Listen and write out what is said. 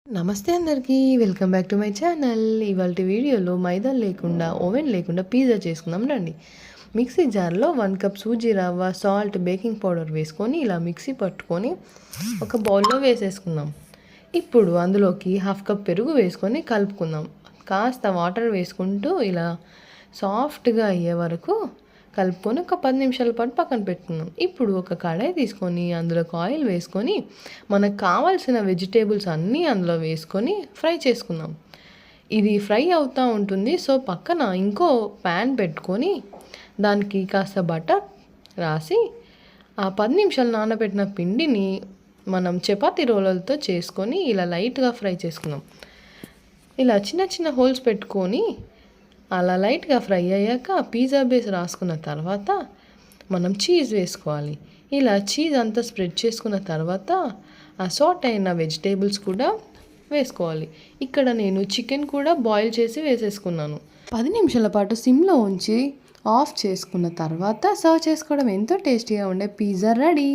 నమస్తే అందరికీ. Welcome back to my channel. ఇవాల్టి వీడియోలో మైదా లేకుండా, ఓవెన్ లేకుండా పిజ్జా చేసుకుందాం రండి. మిక్సీ జార్లో 1 కప్ సూజీ రవ్వ, సాల్ట్, బేకింగ్ పౌడర్ వేసుకొని ఇలా మిక్సీ పట్టుకొని ఒక బౌల్లో వేసేసుకుందాం. ఇప్పుడు అందులోకి 1/2 కప్ పెరుగు వేసుకొని కలుపుకుందాం. కాస్త వాటర్ వేసుకుంటూ ఇలా సాఫ్ట్గా అయ్యే వరకు కలుపుకొని ఒక 10 నిమిషాల పాటు పక్కన పెట్టుకుందాం. ఇప్పుడు ఒక కడాయి తీసుకొని అందులోకి ఆయిల్ వేసుకొని మనకు కావాల్సిన వెజిటేబుల్స్ అన్నీ అందులో వేసుకొని ఫ్రై చేసుకుందాం. ఇది ఫ్రై అవుతూ ఉంటుంది. సో పక్కన ఇంకో ప్యాన్ పెట్టుకొని దానికి కాస్త బటర్ రాసి ఆ 10 నిమిషాలు నానబెట్టిన పిండిని మనం చపాతీ రోలర్తో చేసుకొని ఇలా లైట్గా ఫ్రై చేసుకుందాం. ఇలా చిన్న చిన్న హోల్స్ పెట్టుకొని అలా లైట్గా ఫ్రై అయ్యాక పిజ్జా బేస్ రాసుకున్న తర్వాత మనం చీజ్ వేసుకోవాలి. ఇలా చీజ్ అంతా స్ప్రెడ్ చేసుకున్న తర్వాత ఆ సాట్ అయిన వెజిటేబుల్స్ కూడా వేసుకోవాలి. ఇక్కడ నేను చికెన్ కూడా బాయిల్ చేసి వేసేసుకున్నాను. 10 నిమిషాల పాటు సిమ్లో ఉంచి ఆఫ్ చేసుకున్న తర్వాత సర్వ్ చేసుకోవడం ఎంతో టేస్టీగా ఉండే పిజ్జా రెడీ.